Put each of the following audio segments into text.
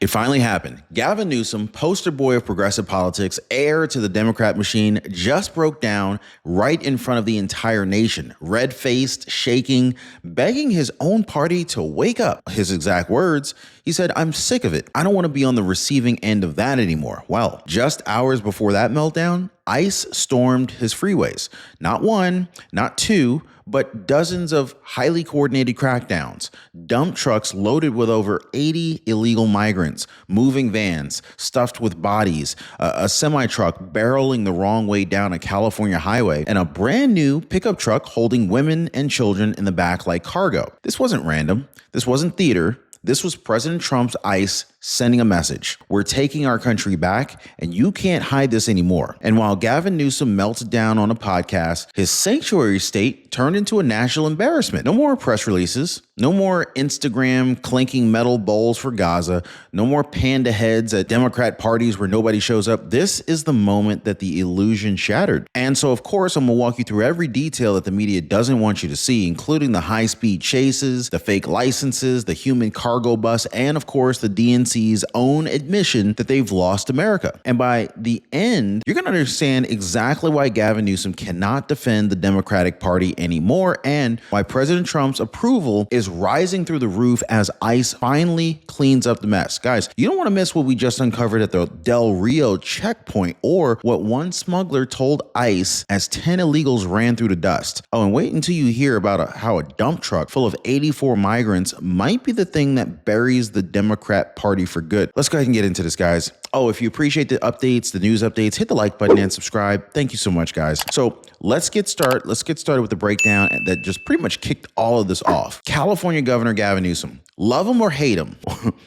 It finally happened. Gavin Newsom, poster boy of progressive politics, heir to the Democrat machine, just broke down right in front of the entire nation, red-faced, shaking, begging his own party to wake up. His exact words, he said, "I'm sick of it. I don't want to be on the receiving end of that anymore." Well, just hours before that meltdown, ICE stormed his freeways. Not one, not two, but dozens of highly coordinated crackdowns, dump trucks loaded with over 80 illegal migrants, moving vans stuffed with bodies, a semi-truck barreling the wrong way down a California highway, and a brand new pickup truck holding women and children in the back like cargo. This wasn't random. This wasn't theater. This was President Trump's ICE sending a message. We're taking our country back, and you can't hide this anymore. And while Gavin Newsom melted down on a podcast, his sanctuary state turned into a national embarrassment. No more press releases. No more Instagram clinking metal bowls for Gaza. No more panda heads at Democrat parties where nobody shows up. This is the moment that the illusion shattered. And so, of course, I'm going to walk you through every detail that the media doesn't want you to see, including the high-speed chases, the fake licenses, the human cargo bus, and, of course, the DNC's own admission that they've lost America. And by the end, you're going to understand exactly why Gavin Newsom cannot defend the Democratic Party anymore and why President Trump's approval is rising through the roof as ICE finally cleans up the mess. Guys, you don't want to miss what we just uncovered at the Del Rio checkpoint or what one smuggler told ICE as 10 illegals ran through the dust. Oh, and wait until you hear about how a dump truck full of 84 migrants might be the thing that buries the Democrat Party for good. Let's go ahead and get into this, guys. Oh, if you appreciate the updates, the news updates, hit the like button and subscribe. Thank you so much, guys. So let's get started with the breakdown that just pretty much kicked all of this off. California Governor Gavin Newsom, love him or hate him,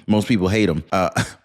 most people hate him,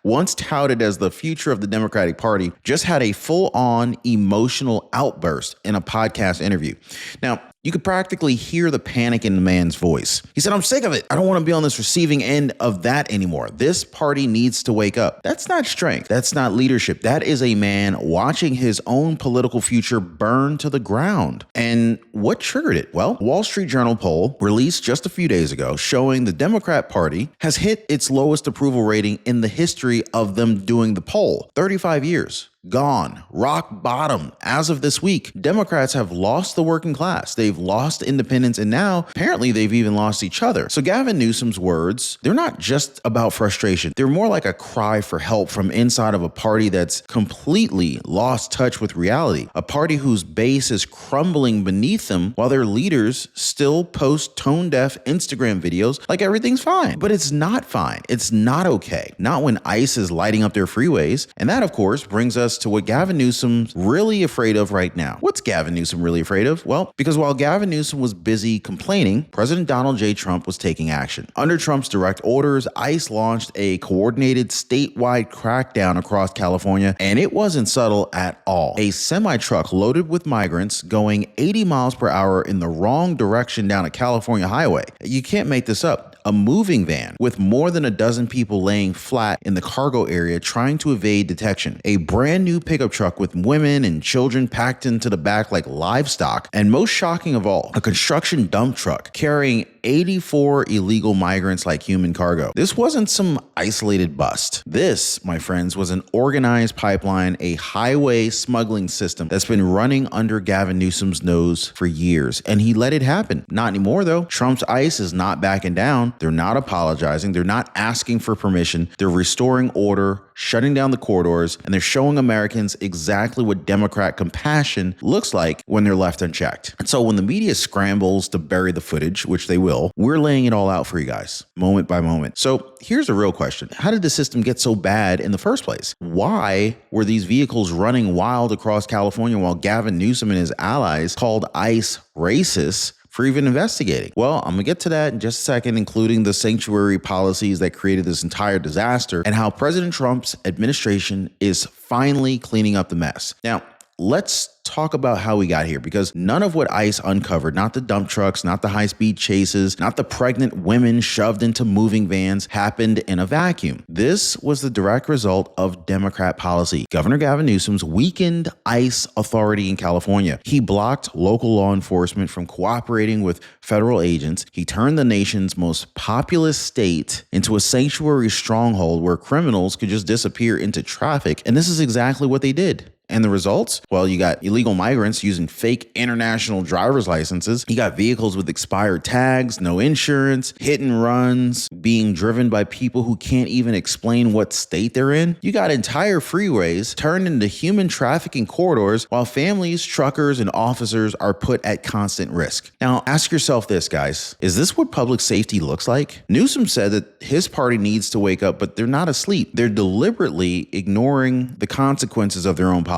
once touted as the future of the Democratic Party, just had a full-on emotional outburst in a podcast interview. Now, you could practically hear the panic in the man's voice. He said, "I'm sick of it. I don't want to be on this receiving end of that anymore. This party needs to wake up." That's not strength. That's not leadership. That is a man watching his own political future burn to the ground. And what triggered it? Well, Wall Street Journal poll released just a few days ago showing the Democrat Party has hit its lowest approval rating in the history of them doing the poll. 35 years. Gone. Rock bottom. As of this week, Democrats have lost the working class. They've lost independence, and now apparently they've even lost each other. So Gavin Newsom's words, they're not just about frustration. They're more like a cry for help from inside of a party that's completely lost touch with reality. A party whose base is crumbling beneath them while their leaders still post tone-deaf Instagram videos like everything's fine. But it's not fine. It's not okay. Not when ICE is lighting up their freeways. And that, of course, brings us to what Gavin Newsom's really afraid of right now. What's Gavin Newsom really afraid of? Well, because while Gavin Newsom was busy complaining, President Donald J. Trump was taking action. Under Trump's direct orders, ICE launched a coordinated statewide crackdown across California, and it wasn't subtle at all. A semi-truck loaded with migrants going 80 miles per hour in the wrong direction down a California highway. You can't make this up. A moving van with more than a dozen people laying flat in the cargo area trying to evade detection. A brand new pickup truck with women and children packed into the back like livestock. And most shocking of all, a construction dump truck carrying 84 illegal migrants like human cargo. This wasn't some isolated bust. This, my friends, was an organized pipeline, a highway smuggling system that's been running under Gavin Newsom's nose for years. And he let it happen. Not anymore, though. Trump's ICE is not backing down. They're not apologizing. They're not asking for permission. They're restoring order, shutting down the corridors, and they're showing Americans exactly what Democrat compassion looks like when they're left unchecked. And so when the media scrambles to bury the footage, which they will, we're laying it all out for you guys, moment by moment. So here's the real question. How did the system get so bad in the first place? Why were these vehicles running wild across California while Gavin Newsom and his allies called ICE racist for even investigating? Well, I'm gonna get to that in just a second, including the sanctuary policies that created this entire disaster and how President Trump's administration is finally cleaning up the mess. Now, let's talk about how we got here, because none of what ICE uncovered, not the dump trucks, not the high-speed chases, not the pregnant women shoved into moving vans, happened in a vacuum. This was the direct result of Democrat policy. Governor Gavin Newsom's weakened ICE authority in California. He blocked local law enforcement from cooperating with federal agents. He turned the nation's most populous state into a sanctuary stronghold where criminals could just disappear into traffic. And this is exactly what they did. And the results? Well, you got illegal migrants using fake international driver's licenses. You got vehicles with expired tags, no insurance, hit and runs, being driven by people who can't even explain what state they're in. You got entire freeways turned into human trafficking corridors while families, truckers, and officers are put at constant risk. Now, ask yourself this, guys. Is this what public safety looks like? Newsom said that his party needs to wake up, but they're not asleep. They're deliberately ignoring the consequences of their own policies.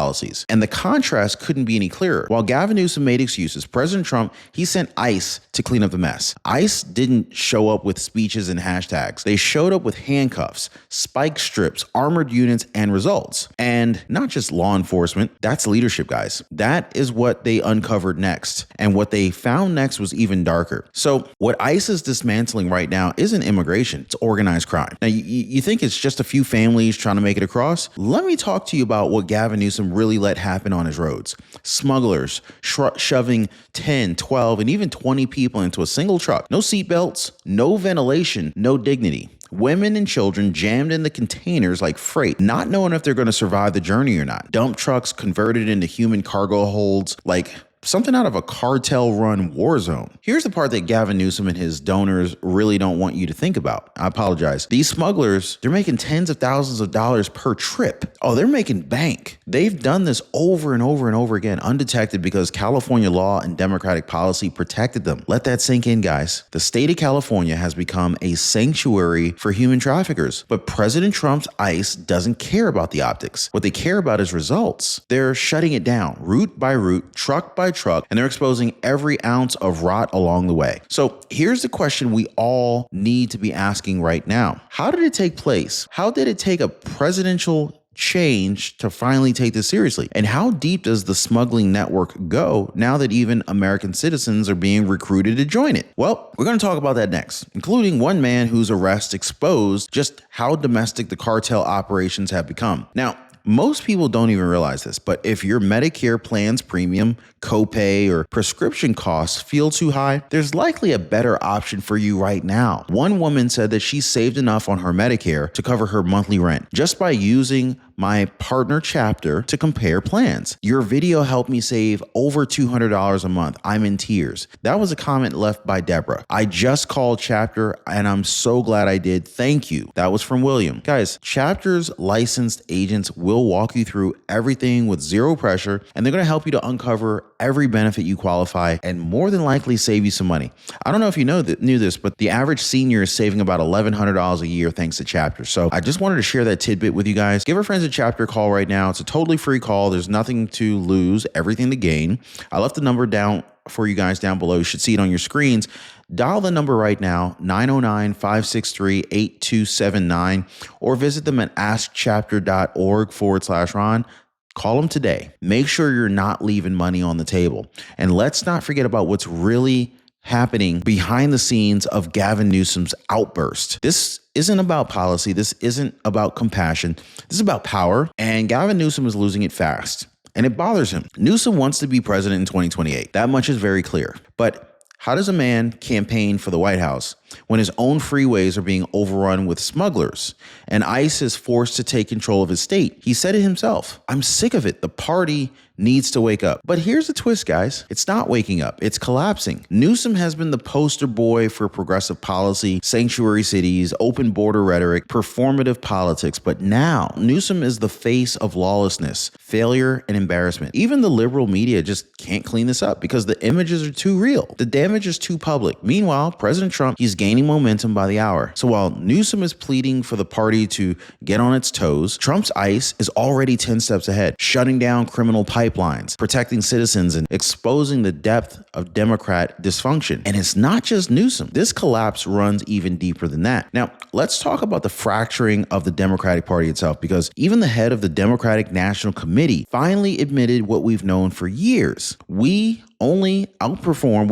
And the contrast couldn't be any clearer. While Gavin Newsom made excuses, President Trump, he sent ICE to clean up the mess. ICE didn't show up with speeches and hashtags. They showed up with handcuffs, spike strips, armored units, and results. And not just law enforcement, that's leadership, guys. That is what they uncovered next. And what they found next was even darker. So what ICE is dismantling right now isn't immigration, it's organized crime. Now, you think it's just a few families trying to make it across? Let me talk to you about what Gavin Newsom really let happen on his roads. Smugglers shoving 10, 12, and even 20 people into a single truck. No seatbelts, no ventilation, no dignity. Women and children jammed in the containers like freight, not knowing if they're going to survive the journey or not. Dump trucks converted into human cargo holds like something out of a cartel-run war zone. Here's the part that Gavin Newsom and his donors really don't want you to think about. I apologize. These smugglers, they're making tens of thousands of dollars per trip. Oh, they're making bank. They've done this over and over and over again, undetected because California law and Democratic policy protected them. Let that sink in, guys. The state of California has become a sanctuary for human traffickers, but President Trump's ICE doesn't care about the optics. What they care about is results. They're shutting it down, route by route, truck by truck, and they're exposing every ounce of rot along the way. So here's the question we all need to be asking right now. How did it take place? How did it take a presidential change to finally take this seriously? And how deep does the smuggling network go now that even American citizens are being recruited to join it? Well, we're going to talk about that next, including one man whose arrest exposed just how domestic the cartel operations have become. Now, most people don't even realize this, but if your Medicare plan's premium, copay, or prescription costs feel too high, there's likely a better option for you right now. One woman said that she saved enough on her Medicare to cover her monthly rent just by using my partner chapter to compare plans. Your video helped me save over $200 a month. I'm in tears. That was a comment left by Deborah. I just called Chapter and I'm so glad I did. Thank you. That was from William. Guys, Chapter's licensed agents will walk you through everything with zero pressure, and they're going to help you to uncover every benefit you qualify and more than likely save you some money. I don't know if you knew this, but the average senior is saving about $1,100 a year thanks to Chapter. So I just wanted to share that tidbit with you guys. Give our friends a Chapter call right now. It's a totally free call. There's nothing to lose, everything to gain. I left the number down for you guys down below. You should see it on your screens. Dial the number right now, 909-563-8279, or visit them at askchapter.org/Ron. Call them today. Make sure you're not leaving money on the table. And let's not forget about what's really happening behind the scenes of Gavin Newsom's outburst. This isn't about policy. This isn't about compassion. This is about power. And Gavin Newsom is losing it fast. And it bothers him. Newsom wants to be president in 2028. That much is very clear. But how does a man campaign for the White House when his own freeways are being overrun with smugglers and ICE is forced to take control of his state? He said it himself. I'm sick of it. The party needs to wake up. But here's the twist, guys. It's not waking up. It's collapsing. Newsom has been the poster boy for progressive policy, sanctuary cities, open border rhetoric, performative politics. But now Newsom is the face of lawlessness, failure, and embarrassment. Even the liberal media just can't clean this up because the images are too real. The damage is too public. Meanwhile, President Trump, he's gaining momentum by the hour. So while Newsom is pleading for the party to get on its toes, Trump's ICE is already 10 steps ahead, shutting down criminal pipelines, protecting citizens, and exposing the depth of Democrat dysfunction. And it's not just Newsom. This collapse runs even deeper than that. Now, let's talk about the fracturing of the Democratic Party itself, because even the head of the Democratic National Committee finally admitted what we've known for years. We only overperform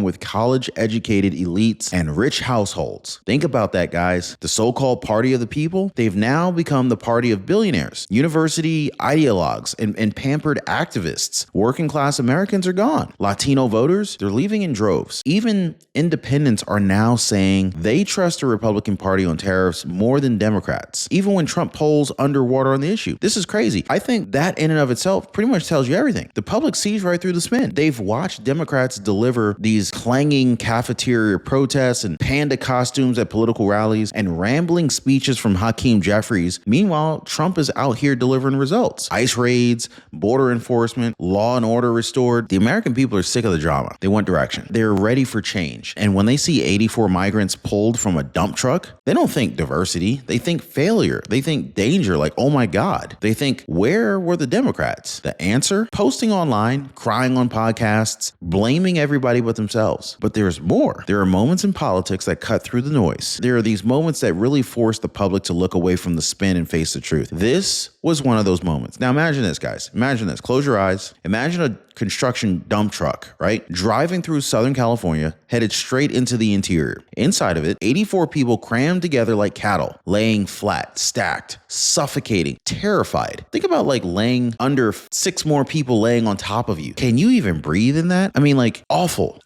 with college-educated elites and rich households. Think about that, guys. The so-called party of the people, they've now become the party of billionaires, university ideologues, and pampered activists. Working-class Americans are gone. Latino voters, they're leaving in droves. Even independents are now saying they trust the Republican Party on tariffs more than Democrats, even when Trump polls underwater on the issue. This is crazy. I think that in and of itself pretty much tells you everything. The public sees right through the spin. They've watched Democrats deliver these clanging cafeteria protests and panda costumes at political rallies and rambling speeches from Hakeem Jeffries. Meanwhile, Trump is out here delivering results. ICE raids, border enforcement, law and order restored. The American people are sick of the drama. They want direction. They're ready for change. And when they see 84 migrants pulled from a dump truck, they don't think diversity. They think failure. They think danger, like, oh my God. They think, where were the Democrats? The answer? Posting online, crying on podcasts, blaming everybody but themselves. But there's more. There are moments in politics that cut through the noise. There are these moments that really force the public to look away from the spin and face the truth. This was one of those moments. Now imagine this, guys. Imagine this. Close your eyes. Imagine a construction dump truck, right? Driving through Southern California, headed straight into the interior. Inside of it, 84 people crammed together like cattle, laying flat, stacked, suffocating, terrified. Think about like laying under 6 more people laying on top of you. Can you even breathe in that? I mean, like, awful.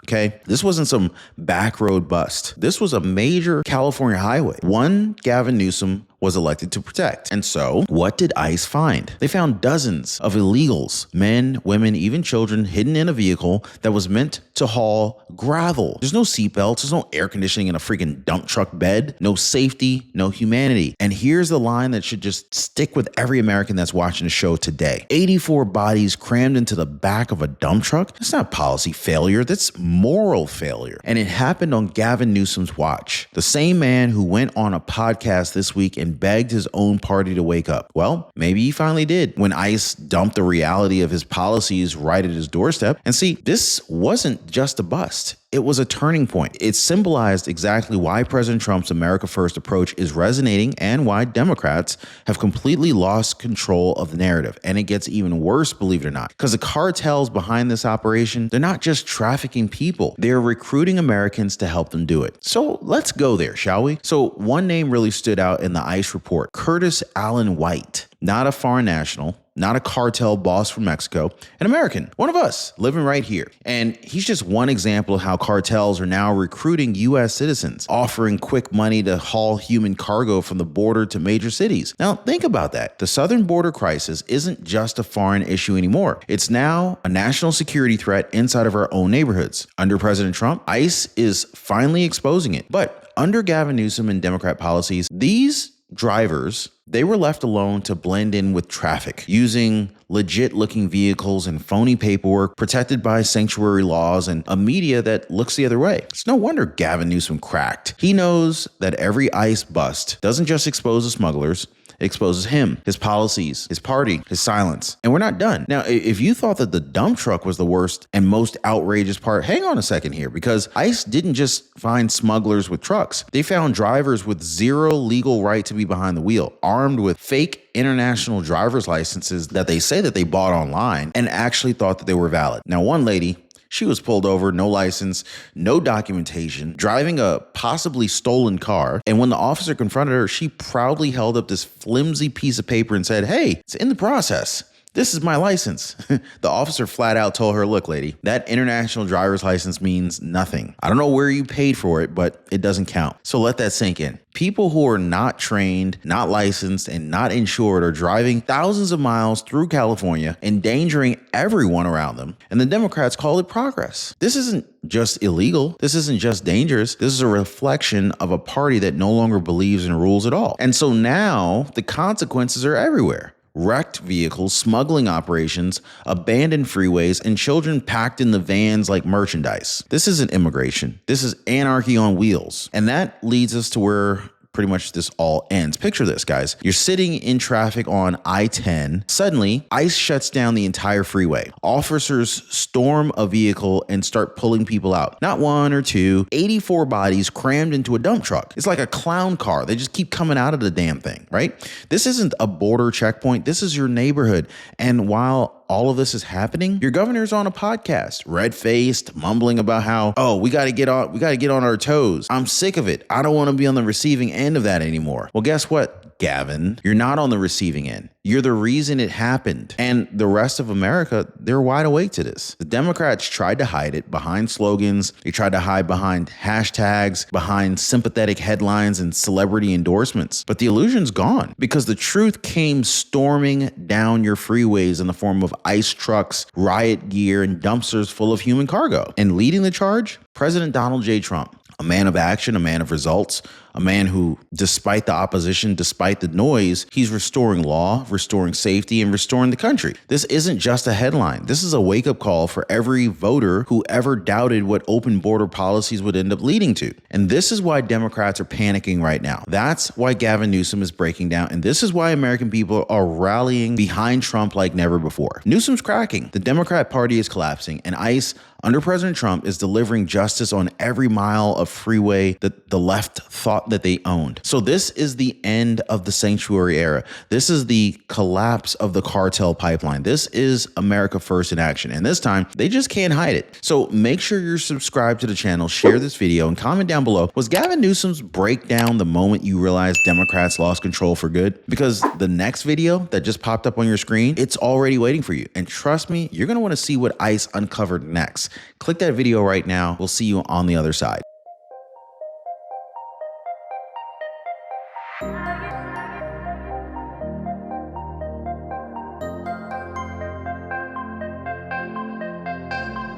Okay, this wasn't some back road bust. This was a major California highway, one Gavin Newsom was elected to protect. And so, what did ICE find? They found dozens of illegals, men, women, even children, hidden in a vehicle that was meant to haul gravel. There's no seatbelts, there's no air conditioning in a freaking dump truck bed, no safety, no humanity. And here's the line that should just stick with every American that's watching the show today. 84 bodies crammed into the back of a dump truck? That's not policy failure, that's moral failure. And it happened on Gavin Newsom's watch. The same man who went on a podcast this week and begged his own party to wake up. Well, maybe he finally did when ICE dumped the reality of his policies right at his doorstep. And see, this wasn't just a bust. It was a turning point. It symbolized exactly why President Trump's America First approach is resonating and why Democrats have completely lost control of the narrative. And it gets even worse, believe it or not, because the cartels behind this operation, they're not just trafficking people. They're recruiting Americans to help them do it. So let's go there, shall we? So one name really stood out in the ICE report, Curtis Allen White, not a foreign national, not a cartel boss from Mexico, an American, one of us living right here. And he's just one example of how cartels are now recruiting U.S. citizens, offering quick money to haul human cargo from the border to major cities. Now, think about that. The southern border crisis isn't just a foreign issue anymore. It's now a national security threat inside of our own neighborhoods. Under President Trump, ICE is finally exposing it. But under Gavin Newsom and Democrat policies, these drivers, they were left alone to blend in with traffic, using legit looking vehicles and phony paperwork protected by sanctuary laws and a media that looks the other way. It's no wonder Gavin Newsom cracked. He knows that every ICE bust doesn't just expose the smugglers, it exposes him, his policies, his party, his silence. And we're not done. Now, if you thought that the dump truck was the worst and most outrageous part, hang on a second here, because ICE didn't just find smugglers with trucks. They found drivers with zero legal right to be behind the wheel, armed with fake international driver's licenses that they say that they bought online and actually thought that they were valid. Now, one lady, she was pulled over, no license, no documentation, driving a possibly stolen car. And when the officer confronted her, she proudly held up this flimsy piece of paper and said, "Hey, it's in the process. This is my license." The officer flat out told her, "Look, lady, that international driver's license means nothing. I don't know where you paid for it, but it doesn't count." So let that sink in. People who are not trained, not licensed, and not insured are driving thousands of miles through California, endangering everyone around them. And the Democrats call it progress. This isn't just illegal. This isn't just dangerous. This is a reflection of a party that no longer believes in rules at all. And so now the consequences are everywhere. wrecked vehicles, smuggling operations, abandoned freeways, and children packed in the vans like merchandise. This isn't immigration. This is anarchy on wheels. And that leads us to where pretty much this all ends. Picture this, guys. You're sitting in traffic on I-10. Suddenly, ICE shuts down the entire freeway. Officers storm a vehicle and start pulling people out. Not one or two, 84 bodies crammed into a dump truck. It's like a clown car. They just keep coming out of the damn thing, right? This isn't a border checkpoint. This is your neighborhood. And while all of this is happening, your governor's on a podcast, red-faced, mumbling about how, oh, we got to get on our toes. I'm sick of it. I don't want to be on the receiving end of that anymore. Well, guess what, Gavin? You're not on the receiving end. You're the reason it happened. And the rest of America, they're wide awake to this. The Democrats tried to hide it behind slogans. They tried to hide behind hashtags, behind sympathetic headlines and celebrity endorsements. But the illusion's gone because the truth came storming down your freeways in the form of ICE trucks, riot gear, and dumpsters full of human cargo. And leading the charge, President Donald J. Trump. A man of action, a man of results, a man who, despite the opposition, despite the noise, he's restoring law, restoring safety, and restoring the country. This isn't just a headline. This is a wake-up call for every voter who ever doubted what open border policies would end up leading to. And this is why Democrats are panicking right now. That's why Gavin Newsom is breaking down. And this is why American people are rallying behind Trump like never before. Newsom's cracking. The Democrat Party is collapsing, and ICE under President Trump is delivering justice on every mile of freeway that the left thought that they owned. So this is the end of the sanctuary era. This is the collapse of the cartel pipeline. This is America First in action. And this time, they just can't hide it. So make sure you're subscribed to the channel, share this video, and comment down below. Was Gavin Newsom's breakdown the moment you realized Democrats lost control for good? Because the next video that just popped up on your screen, it's already waiting for you. And trust me, you're going to want to see what ICE uncovered next. Click that video right now. We'll see you on the other side.